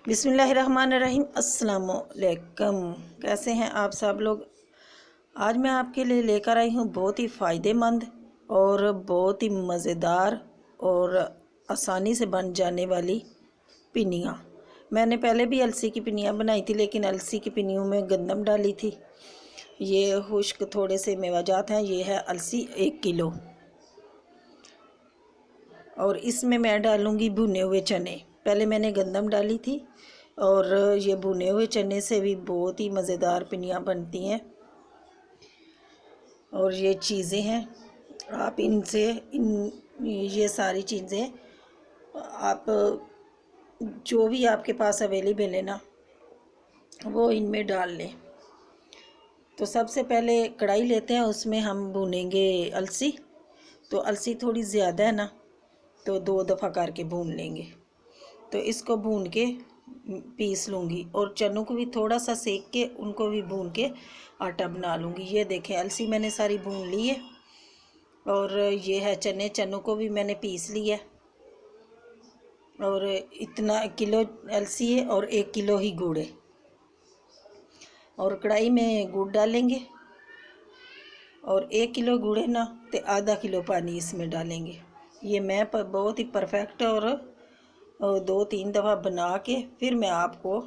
बिस्मिल्लाहिर्रहमानिर्रहीम। अस्सलामुअलैकुम। कैसे हैं आप सब लोग। आज मैं आपके लिए लेकर आई हूँ बहुत ही फ़ायदेमंद और बहुत ही मज़ेदार और आसानी से बन जाने वाली पिनियाँ। मैंने पहले भी अलसी की पिनियाँ बनाई थी, लेकिन अलसी की पिनियों में गंदम डाली थी। ये खुश्क थोड़े से मेवाजात हैं। ये है अलसी 1 किलो, और इसमें मैं डालूँगी भुने हुए चने। पहले मैंने गंदम डाली थी, और ये भुने हुए चने से भी बहुत ही मज़ेदार पिनियाँ बनती हैं। और ये चीज़ें हैं, आप ये सारी चीज़ें आप जो भी आपके पास अवेलेबल है ना, वो इनमें डाल लें। तो सबसे पहले कढ़ाई लेते हैं, उसमें हम भूनेंगे अलसी। तो अलसी थोड़ी ज़्यादा है ना, तो 2 दफ़ा करके भून लेंगे। तो इसको भून के पीस लूँगी, और चनों को भी थोड़ा सा सेक के उनको भी भून के आटा बना लूँगी। ये देखें, अलसी मैंने सारी भून ली है, और ये है चनों को भी मैंने पीस लिया है। और इतना किलो अलसी है और 1 किलो ही गुड़ है। और कढ़ाई में गुड़ डालेंगे, और 1 किलो गुड़ है ना, तो आधा किलो पानी इसमें डालेंगे। ये मैं बहुत ही परफेक्ट और 2-3 दफ़ा बना के फिर मैं आपको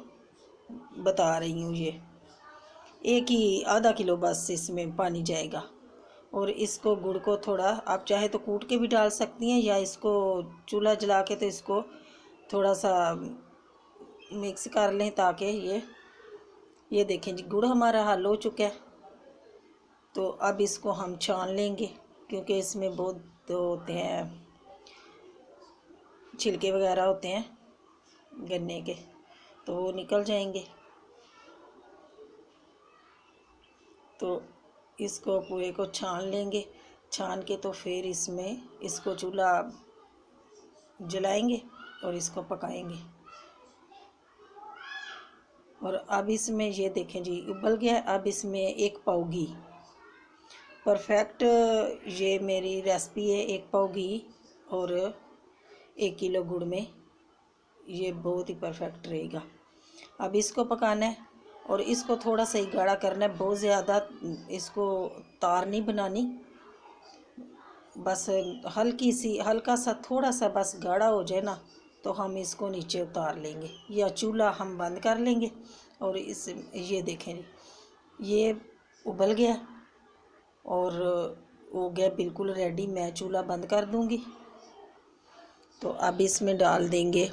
बता रही हूँ। ये एक ही आधा किलो बस इसमें पानी जाएगा। और इसको गुड़ को थोड़ा, आप चाहे तो कूट के भी डाल सकती हैं, या इसको चूल्हा जला के तो इसको थोड़ा सा मिक्स कर लें, ताकि ये देखें जी, गुड़ हमारा हल हो चुका है। तो अब इसको हम छान लेंगे, क्योंकि इसमें बहुत होते हैं, छिलके वगैरह होते हैं गन्ने के, तो वो निकल जाएंगे। तो इसको पूरे को छान लेंगे। छान के तो फिर इसको चूल्हा जलाएंगे और इसको पकाएंगे। और अब इसमें ये देखें जी, उबल गया। अब इसमें 1 पाव घी, परफेक्ट ये मेरी रेसिपी है। 1 पाव घी और 1 किलो गुड़ में ये बहुत ही परफेक्ट रहेगा। अब इसको पकाना है, और इसको थोड़ा सा ही गाढ़ा करना है। बहुत ज़्यादा इसको तार नहीं बनानी, बस हल्का सा थोड़ा सा बस गाढ़ा हो जाए ना, तो हम इसको नीचे उतार लेंगे, या चूल्हा हम बंद कर लेंगे। और ये देखें, ये उबल गया और हो गया बिल्कुल रेडी। मैं चूल्हा बंद कर दूंगी। तो अब इसमें डाल देंगे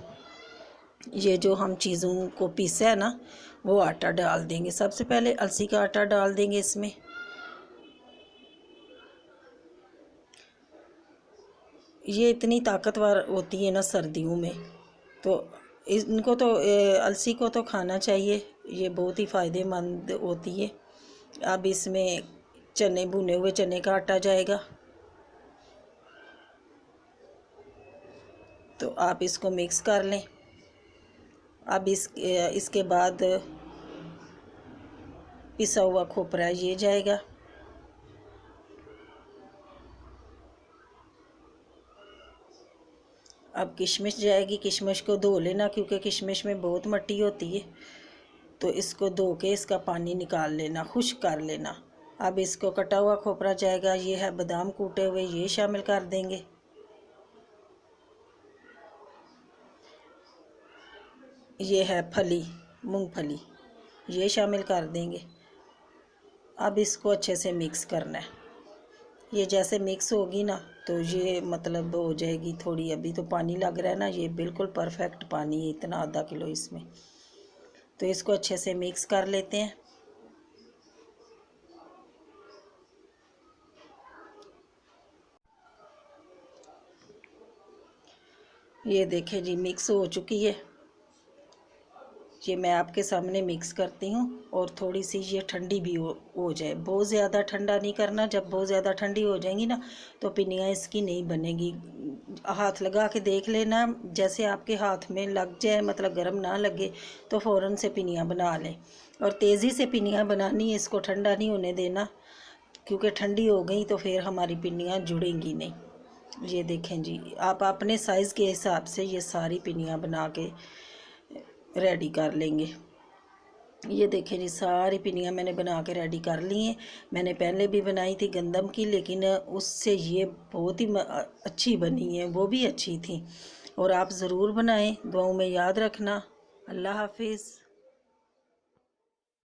ये जो हम चीज़ों को पीसा है ना, वो आटा डाल देंगे। सबसे पहले अलसी का आटा डाल देंगे इसमें। ये इतनी ताकतवर होती है ना सर्दियों में, तो इनको तो अलसी को तो खाना चाहिए। ये बहुत ही फ़ायदेमंद होती है। अब इसमें भुने हुए चने का आटा जाएगा। तो आप इसको मिक्स कर लें। अब इसके बाद पिसा हुआ खोपरा ये जाएगा। अब किशमिश जाएगी। किशमिश को धो लेना, क्योंकि किशमिश में बहुत मट्टी होती है। तो इसको धो के इसका पानी निकाल लेना, खुश्क कर लेना। अब इसको कटा हुआ खोपरा जाएगा। ये है बादाम कूटे हुए, ये शामिल कर देंगे। ये है मूंगफली, ये शामिल कर देंगे। अब इसको अच्छे से मिक्स करना है। ये जैसे मिक्स होगी ना, तो ये मतलब हो जाएगी थोड़ी। अभी तो पानी लग रहा है ना, ये बिल्कुल परफेक्ट पानी है, इतना आधा किलो इसमें। तो इसको अच्छे से मिक्स कर लेते हैं। ये देखें जी, मिक्स हो चुकी है। ये मैं आपके सामने मिक्स करती हूँ, और थोड़ी सी ये ठंडी भी हो जाए। बहुत ज़्यादा ठंडा नहीं करना। जब बहुत ज़्यादा ठंडी हो जाएंगी ना, तो पिनियाँ इसकी नहीं बनेगी। हाथ लगा के देख लेना, जैसे आपके हाथ में लग जाए, मतलब गर्म ना लगे, तो फ़ौरन से पिनियाँ बना लें। और तेज़ी से पिनियाँ बनानी है, इसको ठंडा नहीं होने देना, क्योंकि ठंडी हो गई तो फिर हमारी पिनियाँ जुड़ेंगी नहीं। ये देखें जी, आप अपने साइज़ के हिसाब से ये सारी पिनियाँ बना के रेडी कर लेंगे। ये देखें जी, सारी पिनियाँ मैंने बना के रेडी कर ली हैं। मैंने पहले भी बनाई थी गंदम की, लेकिन उससे ये बहुत ही अच्छी बनी है, वो भी अच्छी थी। और आप ज़रूर बनाएं, दुआओं में याद रखना। अल्लाह हाफिज़।